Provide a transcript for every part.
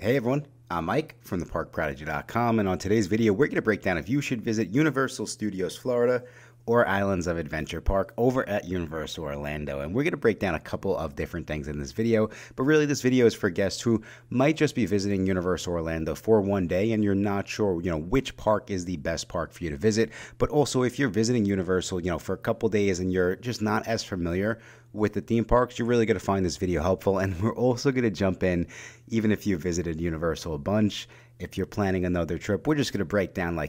Hey everyone, I'm Mike from theparkprodigy.com, and on today's video we're going to break down if you should visit Universal Studios Florida or Islands of Adventure Park over at Universal Orlando. And we're going to break down a couple of different things in this video, but really this video is for guests who might just be visiting Universal Orlando for one day and you're not sure, which park is the best park for you to visit. But also if you're visiting Universal, for a couple days and you're just not as familiar with the theme parks, you're really going to find this video helpful. And we're also going to jump in, even if you visited Universal a bunch, if you're planning another trip, we're just going to break down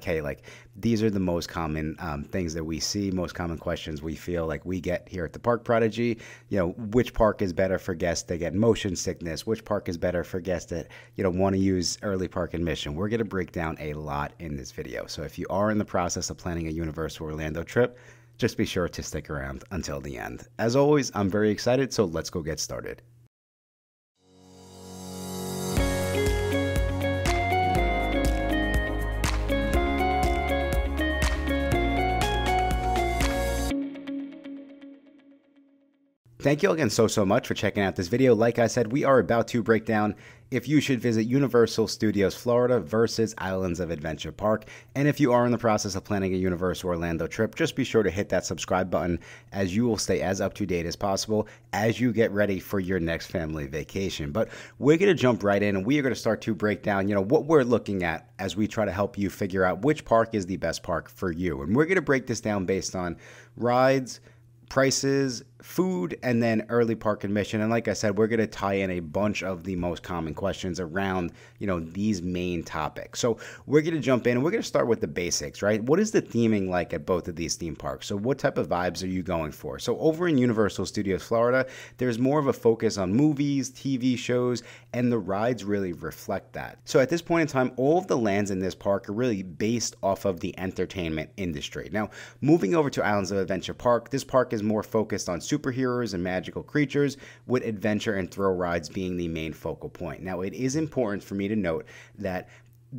these are the most common things that we see, most common questions we feel like we get here at the Park Prodigy. Which park is better for guests that get motion sickness? Which park is better for guests that, want to use early park admission? We're going to break down a lot in this video. So if you are in the process of planning a Universal Orlando trip, just be sure to stick around until the end. As always, I'm very excited, so let's go get started. Thank you again so much for checking out this video. Like I said, we are about to break down if you should visit Universal Studios Florida versus Islands of Adventure Park. And if you are in the process of planning a Universal Orlando trip, just be sure to hit that subscribe button, as you will stay as up to date as possible as you get ready for your next family vacation. But we're going to jump right in and we are going to start to break down, what we're looking at as we try to help you figure out which park is the best park for you. And we're going to break this down based on rides, prices, food, and then early park admission. And like I said, we're going to tie in a bunch of the most common questions around, these main topics. So we're going to jump in and we're going to start with the basics, right? What is the theming like at both of these theme parks? So what type of vibes are you going for? So over in Universal Studios Florida, there's more of a focus on movies, TV shows, and the rides really reflect that. So at this point in time, all of the lands in this park are really based off of the entertainment industry. Now, moving over to Islands of Adventure Park, this park is more focused on superheroes and magical creatures, with adventure and thrill rides being the main focal point. Now, it is important for me to note that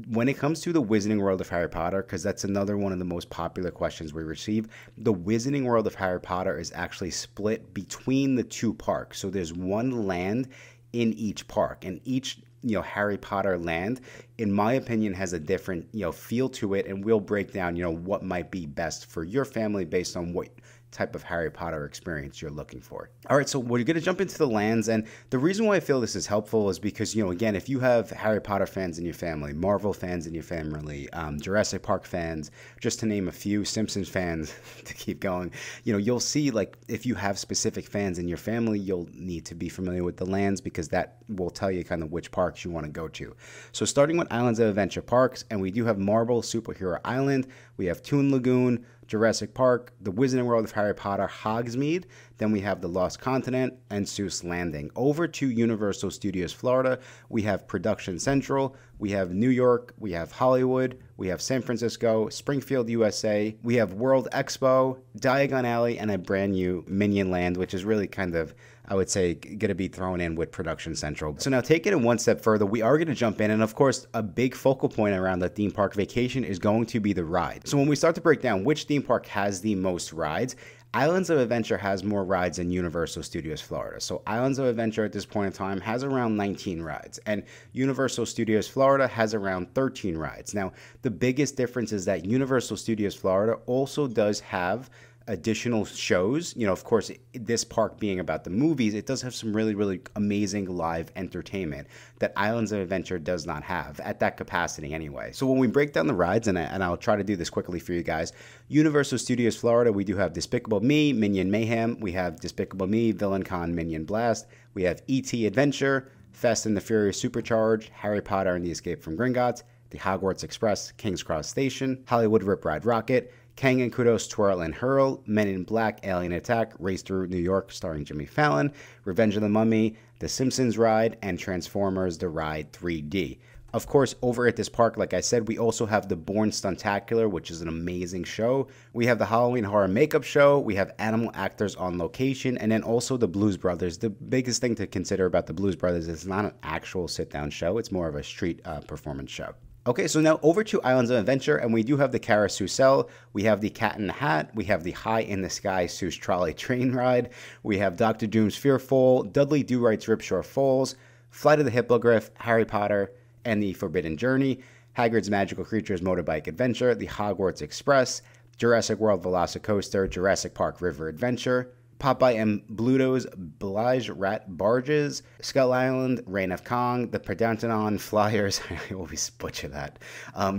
when it comes to the Wizarding World of Harry Potter, because that's another one of the most popular questions we receive, the Wizarding World of Harry Potter is actually split between the two parks. So there's one land in each park, and each Harry Potter land, in my opinion, has a different feel to it, and we'll break down what might be best for your family based on what type of Harry Potter experience you're looking for. All right, so we're going to jump into the lands, and the reason why I feel this is helpful is because, again, if you have Harry Potter fans in your family, Marvel fans in your family, Jurassic Park fans, just to name a few, Simpsons fans, to keep going, you'll see, if you have specific fans in your family, you'll need to be familiar with the lands, because that will tell you kind of which parks you want to go to. So starting with Islands of Adventure Parks, and we do have Marvel Superhero Island, we have Toon Lagoon, Jurassic Park, the Wizarding World of Harry Potter, Hogsmeade, then we have the Lost Continent, and Seuss Landing. Over to Universal Studios Florida, we have Production Central, we have New York, we have Hollywood, we have San Francisco, Springfield, USA, we have World Expo, Diagon Alley, and a brand new Minion Land, which is really kind of, I would say, going to be thrown in with Production Central. So now taking it one step further, we are going to jump in, and of course, a big focal point around the theme park vacation is going to be the ride. So when we start to break down which theme park has the most rides, Islands of Adventure has more rides than Universal Studios Florida. So Islands of Adventure at this point in time has around 19 rides, and Universal Studios Florida has around 13 rides. Now, the biggest difference is that Universal Studios Florida also does have additional shows. Of course, this park being about the movies, it does have some really amazing live entertainment that Islands of Adventure does not have at that capacity anyway. So when we break down the rides, and I'll try to do this quickly for you guys, Universal Studios Florida, we do have Despicable Me, Minion Mayhem, we have Despicable Me, Villain Con, Minion Blast, we have E.T. Adventure, Fast and the Furious Supercharged, Harry Potter and the Escape from Gringotts, the Hogwarts Express, King's Cross Station, Hollywood Rip Ride Rocket, Kang and Kudos Twirl and Hurl, Men in Black, Alien Attack, Race Through New York starring Jimmy Fallon, Revenge of the Mummy, The Simpsons Ride, and Transformers The Ride 3D. Of course, over at this park, like I said, we also have the Bourne Stuntacular, which is an amazing show. We have the Halloween Horror Makeup Show. We have animal actors on location, and then also the Blues Brothers. The biggest thing to consider about the Blues Brothers is it's not an actual sit-down show. It's more of a street performance show. Okay, so now over to Islands of Adventure, and we do have the Carousel, we have the Cat in the Hat, we have the High in the Sky Seuss Trolley Train Ride, we have Dr. Doom's Fearful, Dudley Do-Right's Ripshore Falls, Flight of the Hippogriff, Harry Potter, and the Forbidden Journey, Hagrid's Magical Creatures Motorbike Adventure, the Hogwarts Express, Jurassic World Velocicoaster, Jurassic Park River Adventure, Popeye and Bluto's Blige Rat Barges, Skull Island, Reign of Kong, the Pedantanon Flyers, I always butcher that,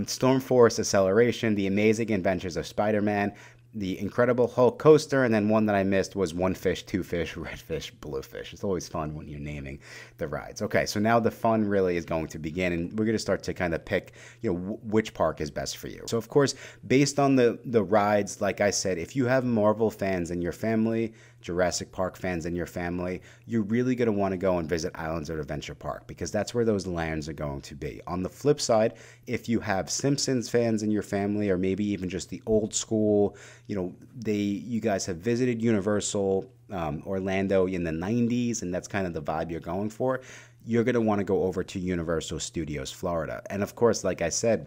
Storm Force Acceleration, The Amazing Adventures of Spider-Man, the Incredible Hulk Coaster, and then one that I missed was One Fish, Two Fish, Red Fish, Blue Fish. It's always fun when you're naming the rides. Okay, so now the fun really is going to begin, and we're going to start to kind of pick, which park is best for you. So of course, based on the rides, like I said, if you have Marvel fans in your family, Jurassic Park fans in your family, you're really going to want to go and visit Islands of Adventure Park because that's where those lands are going to be. On the flip side, if you have Simpsons fans in your family, or maybe even just the old school, you guys have visited Universal Orlando in the 90s, and that's kind of the vibe you're going for, you're going to want to go over to Universal Studios Florida. And of course, like I said,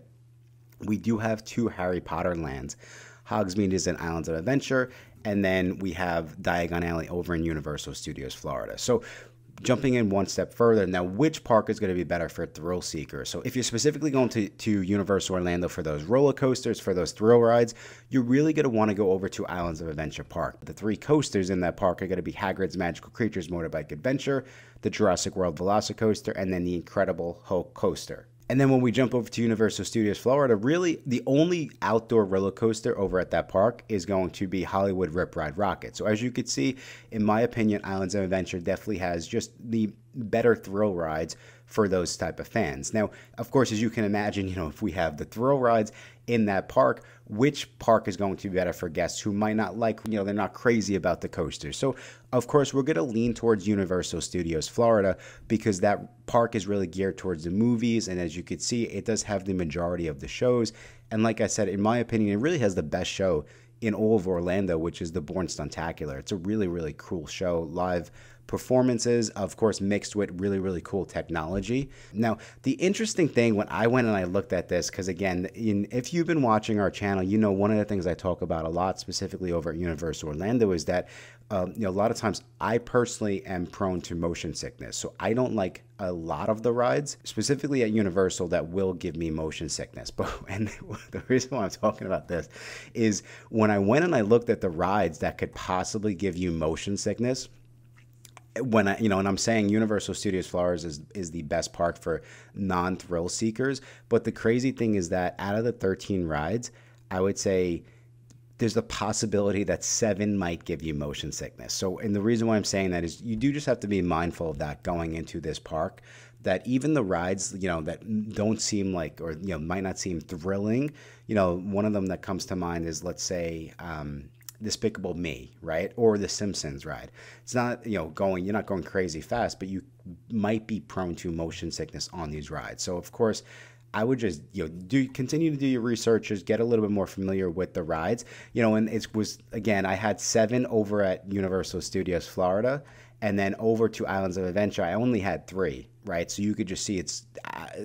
we do have 2 Harry Potter lands. Hogsmeade is in Islands of Adventure, and then we have Diagon Alley over in Universal Studios Florida. So jumping in one step further, now which park is going to be better for thrill seekers? So if you're specifically going to Universal Orlando for those roller coasters, for those thrill rides, you're really going to want to go over to Islands of Adventure Park. The 3 coasters in that park are going to be Hagrid's Magical Creatures Motorbike Adventure, the Jurassic World Velocicoaster, and then the Incredible Hulk Coaster. And then when we jump over to Universal Studios Florida, really the only outdoor roller coaster over at that park is going to be Hollywood Rip Ride Rocket. So as you can see, in my opinion, Islands of Adventure definitely has just the better thrill rides for those type of fans. Now, of course, as you can imagine, if we have the thrill rides in that park, which park is going to be better for guests who might not like, they're not crazy about the coasters. So, of course, we're going to lean towards Universal Studios Florida because that park is really geared towards the movies. And as you can see, it does have the majority of the shows. And like I said, in my opinion, it really has the best show in all of Orlando, which is the Bourne Stuntacular. It's a really, really cool show. Live performances, of course, mixed with really, really cool technology. Now, the interesting thing when I went and I looked at this, because again, if you've been watching our channel, one of the things I talk about a lot, specifically over at Universal Orlando, is that a lot of times I personally am prone to motion sickness. So I don't like a lot of the rides, specifically at Universal, that will give me motion sickness. And the reason why I'm talking about this is when I went and I looked at the rides that could possibly give you motion sickness, when and I'm saying Universal Studios Florida is the best park for non-thrill seekers. But the crazy thing is that out of the 13 rides, I would say there's a possibility that 7 might give you motion sickness. So, and the reason why I'm saying that is you do just have to be mindful of that going into this park, that even the rides, that don't seem like, or, might not seem thrilling, one of them that comes to mind is, let's say, Despicable Me, right? Or the Simpsons ride. It's not, you're not going crazy fast, but you might be prone to motion sickness on these rides. So of course, I would just, continue to do your researches, get a little bit more familiar with the rides, and it was, again, I had 7 over at Universal Studios Florida, and then over to Islands of Adventure, I only had 3, right? So you could just see it's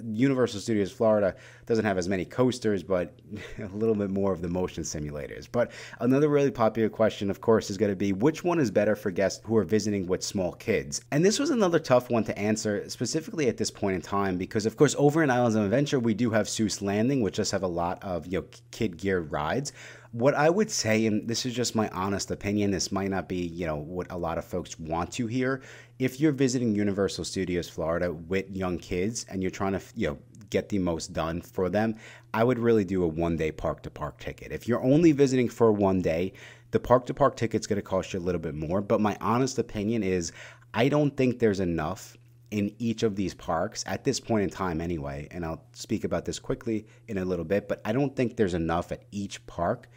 Universal Studios Florida doesn't have as many coasters, but a little bit more of the motion simulators. But another really popular question, of course, is going to be which one is better for guests who are visiting with small kids? And this was another tough one to answer, specifically at this point in time, because of course, over in Islands of Adventure, we do have Seuss Landing, which does have a lot of kid-geared rides. What I would say, and this is just my honest opinion, this might not be, what a lot of folks want to hear. If you're visiting Universal Studios Florida with young kids and you're trying to, get the most done for them, I would really do a one-day park-to-park ticket. If you're only visiting for one day, the park-to-park ticket's going to cost you a little bit more. But my honest opinion is I don't think there's enough in each of these parks at this point in time anyway, and I'll speak about this quickly in a little bit, but I don't think there's enough at each park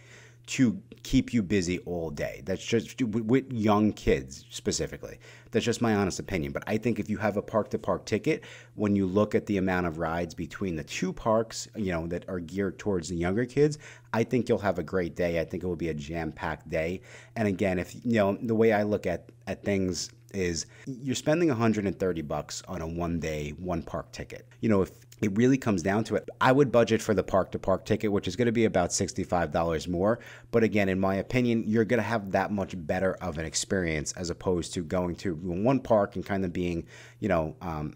to keep you busy all day. That's just with young kids specifically. That's just my honest opinion. But I think if you have a park-to-park ticket, when you look at the amount of rides between the 2 parks, that are geared towards the younger kids, I think you'll have a great day. I think it will be a jam-packed day. And again, if the way I look at things is you're spending $130 on a one-day, one-park ticket. If it really comes down to it, I would budget for the park-to-park ticket, which is going to be about $65 more. But again, in my opinion, you're going to have that much better of an experience as opposed to going to one park and kind of being,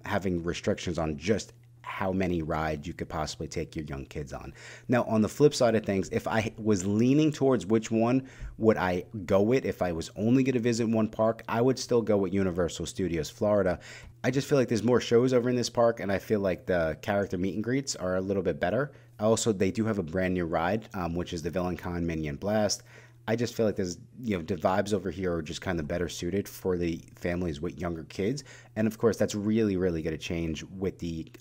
having restrictions on just how many rides you could possibly take your young kids on. Now, on the flip side of things, if I was leaning towards which one would I go with if I was only going to visit one park, I would still go with Universal Studios Florida. I just feel like there's more shows over in this park, and I feel like the character meet and greets are a little bit better. Also, they do have a brand new ride, which is the Villain Con Minion Blast. I just feel like there's, the vibes over here are just kind of better suited for the families with younger kids. And of course, that's really, really going to change with the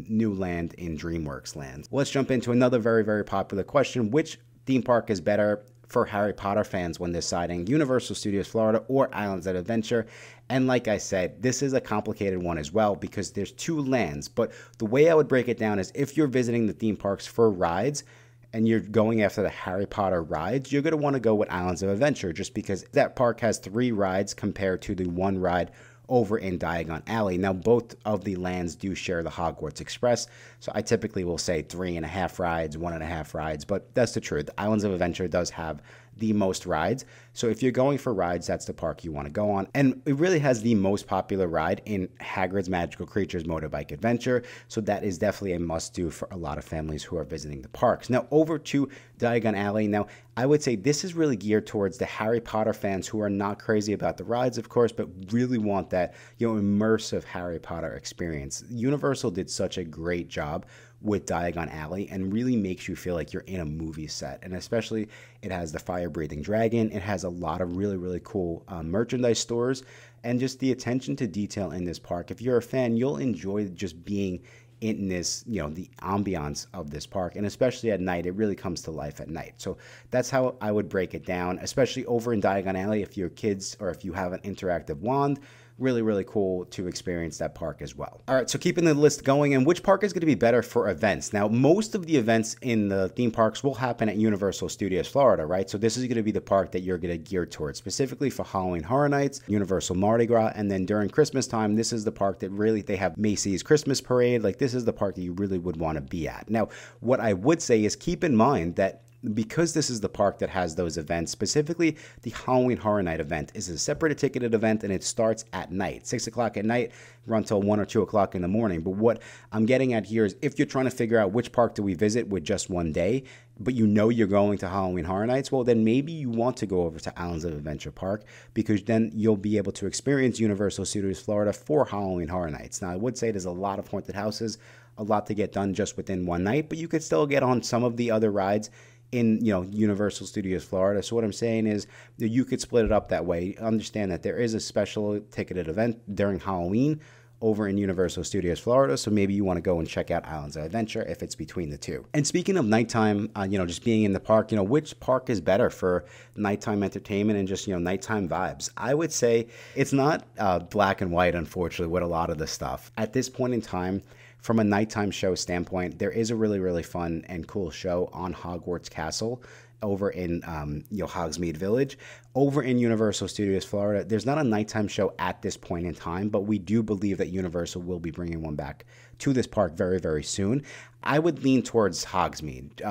new land in DreamWorks Land. Let's jump into another very, very popular question. Which theme park is better for Harry Potter fans when deciding Universal Studios Florida or Islands of Adventure? And like I said, this is a complicated one as well because there's two lands. But the way I would break it down is if you're visiting the theme parks for rides, and you're going after the Harry Potter rides, you're going to want to go with Islands of Adventure just because that park has 3 rides compared to the 1 ride over in Diagon Alley. Now, both of the lands do share the Hogwarts Express, so I typically will say 3.5 rides, 1.5 rides, but that's the truth. Islands of Adventure does have the most rides. So if you're going for rides, that's the park you want to go on. And it really has the most popular ride in Hagrid's Magical Creatures Motorbike Adventure. So that is definitely a must-do for a lot of families who are visiting the parks. Now over to Diagon Alley. Now I would say this is really geared towards the Harry Potter fans who are not crazy about the rides, of course, but really want that, immersive Harry Potter experience. Universal did such a great job with Diagon Alley and really makes you feel like you're in a movie set. And especially it has the fire-breathing dragon. It has a lot of really, really cool merchandise stores and just the attention to detail in this park. If you're a fan, you'll enjoy just being in this, the ambiance of this park. And especially at night, it really comes to life at night. So that's how I would break it down, especially over in Diagon Alley. If your kids or if you have an interactive wand, really, really cool to experience that park as well. All right, so keeping the list going, and which park is going to be better for events? Now, most of the events in the theme parks will happen at Universal Studios Florida, right? So this is going to be the park that you're going to gear towards, specifically for Halloween Horror Nights, Universal Mardi Gras, and then during Christmas time, this is the park that really, they have Macy's Christmas Parade. Like, this is the park that you really would want to be at. Now, what I would say is keep in mind that because this is the park that has those events, specifically the Halloween Horror Night event is a separate ticketed event and it starts at night, 6 o'clock at night, run till 1 or 2 o'clock in the morning. But what I'm getting at here is if you're trying to figure out which park do we visit with just one day, but you're going to Halloween Horror Nights, well, then maybe you want to go over to Islands of Adventure Park because then you'll be able to experience Universal Studios Florida for Halloween Horror Nights. Now, I would say there's a lot of haunted houses, a lot to get done just within one night, but you could still get on some of the other rides in Universal Studios Florida. So what I'm saying is that you could split it up that way. Understand that there is a special ticketed event during Halloween over in Universal Studios Florida, so maybe you want to go and check out Islands of Adventure if it's between the two. And speaking of nighttime, just being in the park, which park is better for nighttime entertainment and just nighttime vibes? I would say it's not black and white, unfortunately, with a lot of the stuff at this point in time. From a nighttime show standpoint, there is a really, really fun and cool show on Hogwarts Castle over in Hogsmeade Village. Over in Universal Studios Florida, there's not a nighttime show at this point in time, but we do believe that Universal will be bringing one back to this park very, very soon. I would lean towards Hogsmeade.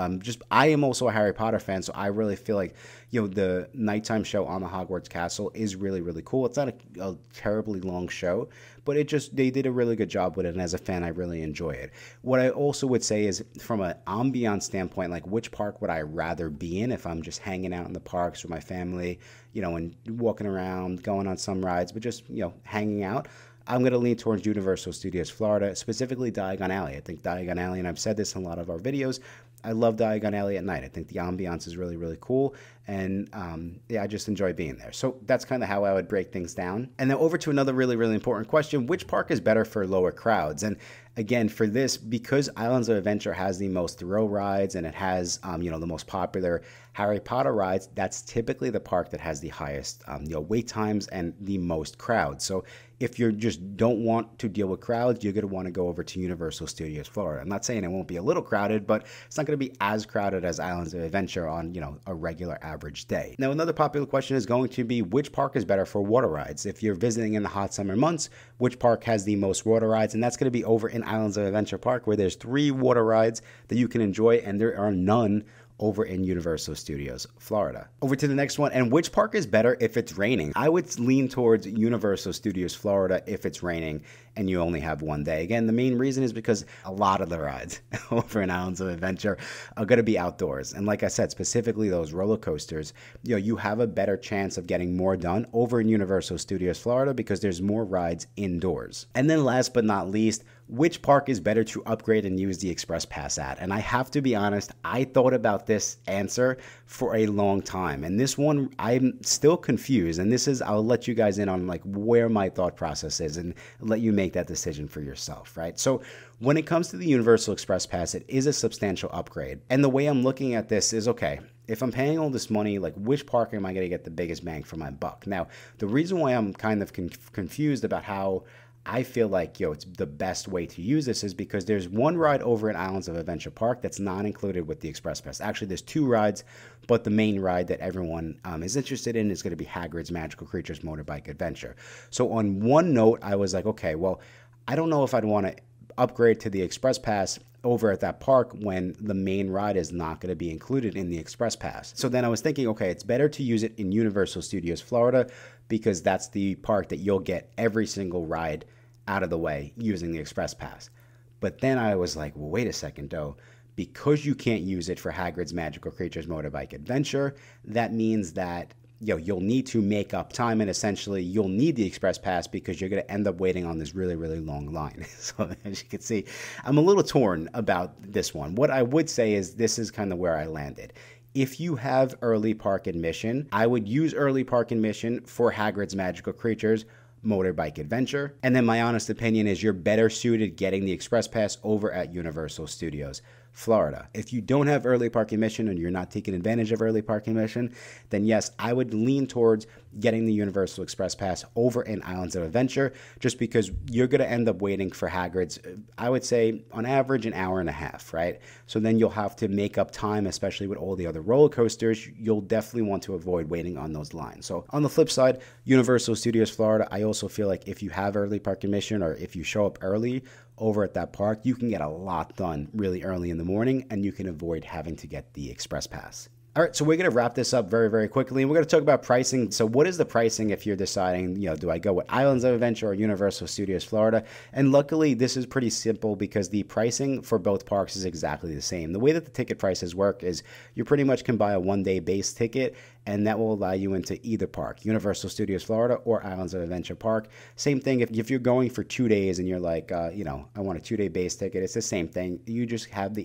I am also a Harry Potter fan, so I really feel like the nighttime show on the Hogwarts Castle is really, really cool. It's not a terribly long show, but they did a really good job with it, and as a fan, I really enjoy it. What I also would say is, from an ambiance standpoint, like which park would I rather be in if I'm just hanging out in the parks with my family, and walking around, going on some rides, but just, hanging out? I'm going to lean towards Universal Studios Florida, specifically Diagon Alley. I think Diagon Alley, and I've said this in a lot of our videos, I love Diagon Alley at night. I think the ambiance is really, really cool, and I just enjoy being there. So that's kind of how I would break things down. And then over to another really, really important question: which park is better for lower crowds? And again, for this, because Islands of Adventure has the most thrill rides and it has the most popular Harry Potter rides, that's typically the park that has the highest wait times and the most crowds. So if you just don't want to deal with crowds, you're going to want to go over to Universal Studios Florida. I'm not saying it won't be a little crowded, but it's not going to be as crowded as Islands of Adventure on, a regular average day. Now, another popular question is going to be, which park is better for water rides? If you're visiting in the hot summer months, which park has the most water rides? And that's going to be over in Islands of Adventure Park, where there's 3 water rides that you can enjoy, and there are none over in Universal Studios Florida. Over to the next one, and which park is better if it's raining? I would lean towards Universal Studios Florida if it's raining, and you only have one day. Again, the main reason is because a lot of the rides over in Islands of Adventure are going to be outdoors. And like I said, specifically those roller coasters, you have a better chance of getting more done over in Universal Studios Florida because there's more rides indoors. And then last but not least, which park is better to upgrade and use the Express Pass at? And I have to be honest, I thought about this answer for a long time. And this one, I'm still confused. And this is, I'll let you guys in on like where my thought process is and let you make that decision for yourself, right? So when it comes to the Universal Express Pass, it is a substantial upgrade. And the way I'm looking at this is, okay, if I'm paying all this money, like which park am I going to get the biggest bang for my buck? Now, the reason why I'm kind of confused about how I feel like, it's the best way to use this is because there's one ride over in Islands of Adventure Park that's not included with the Express Pass. Actually, there's two rides, but the main ride that everyone is interested in is going to be Hagrid's Magical Creatures Motorbike Adventure. So on one note, I was like, okay, well, I don't know if I'd want to upgrade to the Express Pass over at that park when the main ride is not going to be included in the Express Pass. So then I was thinking, okay, it's better to use it in Universal Studios Florida because that's the park that you'll get every single ride out of the way using the Express Pass. But then I was like, well, wait a second, though. Because you can't use it for Hagrid's Magical Creatures Motorbike Adventure, that means that you'll need to make up time, and essentially you'll need the Express Pass because you're going to end up waiting on this really, really long line. So as you can see, I'm a little torn about this one. What I would say is this is kind of where I landed. If you have early park admission, I would use early park admission for Hagrid's Magical Creatures Motorbike Adventure. And then my honest opinion is you're better suited getting the Express Pass over at Universal Studios Florida. If you don't have early park admission and you're not taking advantage of early park admission, then yes, I would lean towards getting the Universal Express Pass over in Islands of Adventure just because you're going to end up waiting for Hagrid's, I would say, on average, an hour and a half, right? So then you'll have to make up time, especially with all the other roller coasters. You'll definitely want to avoid waiting on those lines. So on the flip side, Universal Studios Florida, I also feel like if you have early park admission or if you show up early over at that park, you can get a lot done really early in the morning and you can avoid having to get the Express Pass. All right, so we're going to wrap this up very, very quickly, and we're going to talk about pricing. So what is the pricing if you're deciding, do I go with Islands of Adventure or Universal Studios Florida? And luckily, this is pretty simple because the pricing for both parks is exactly the same. The way that the ticket prices work is you pretty much can buy a one-day base ticket, and that will allow you into either park, Universal Studios Florida or Islands of Adventure Park. Same thing if you're going for 2 days and you're like, I want a 2-day base ticket. It's the same thing. You just have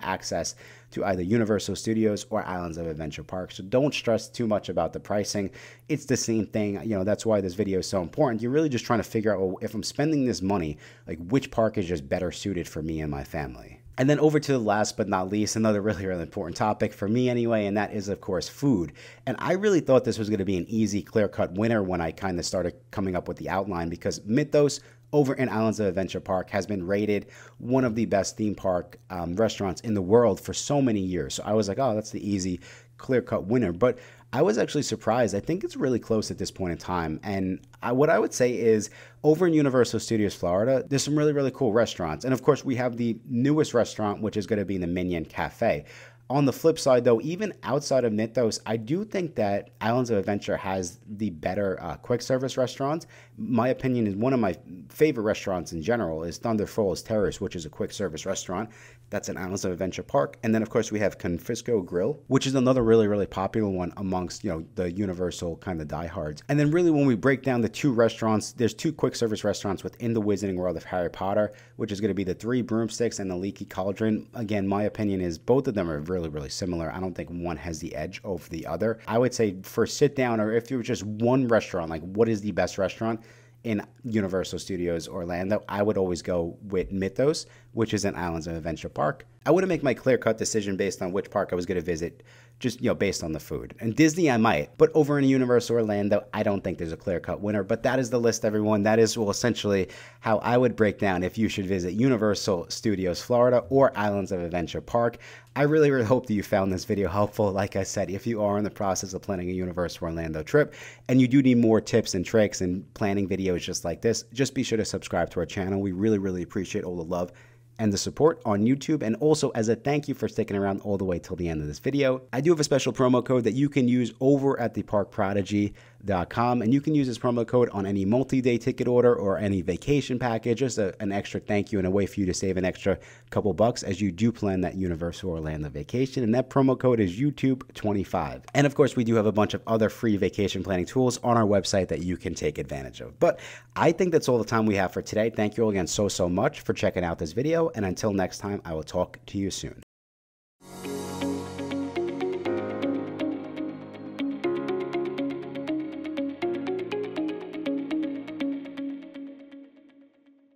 access to either Universal Studios or Islands of Adventure Park. So don't stress too much about the pricing. It's the same thing. That's why this video is so important. You're really just trying to figure out, well, if I'm spending this money, like which park is just better suited for me and my family. And then over to the last but not least, another really, really important topic for me anyway, and that is, of course, food. And I really thought this was going to be an easy, clear-cut winner when I kind of started coming up with the outline because Mythos over in Islands of Adventure Park has been rated one of the best theme park restaurants in the world for so many years. So I was like, oh, that's the easy, clear-cut winner. But I was actually surprised. I think it's really close at this point in time. And what I would say is over in Universal Studios Florida, there's some really, really cool restaurants. And of course, we have the newest restaurant, which is going to be the Minion Cafe. On the flip side, though, even outside of Mythos, I do think that Islands of Adventure has the better quick service restaurants. My opinion is one of my favorite restaurants in general is Thunder Falls Terrace, which is a quick service restaurant. That's in Islands of Adventure Park. And then, of course, we have Confisco Grill, which is another really, really popular one amongst, the Universal kind of diehards. And then really when we break down the two restaurants, there's two quick service restaurants within the Wizarding World of Harry Potter, which is going to be the Three Broomsticks and the Leaky Cauldron. Again, my opinion is both of them are really, really similar. I don't think one has the edge over the other. I would say for sit down, or if you're just one restaurant, like what is the best restaurant in Universal Studios Orlando, I would always go with Mythos, which is in Islands of Adventure Park. I wouldn't make my clear-cut decision based on which park I was going to visit, just, based on the food. And Disney, I might. But over in Universal Orlando, I don't think there's a clear-cut winner. But that is the list, everyone. That is, essentially how I would break down if you should visit Universal Studios Florida or Islands of Adventure Park. I really, really hope that you found this video helpful. Like I said, if you are in the process of planning a Universal Orlando trip and you do need more tips and tricks and planning videos just like this, just be sure to subscribe to our channel. We really, really appreciate all the love and the support on YouTube. And also, as a thank you for sticking around all the way till the end of this video, I do have a special promo code that you can use over at the Park Prodigy youtube.com, and you can use this promo code on any multi-day ticket order or any vacation package. Just an extra thank you and a way for you to save an extra couple bucks as you do plan that Universal Orlando vacation. And that promo code is YouTube25. And of course, we do have a bunch of other free vacation planning tools on our website that you can take advantage of. But I think that's all the time we have for today. Thank you all again so much for checking out this video. And until next time, I will talk to you soon.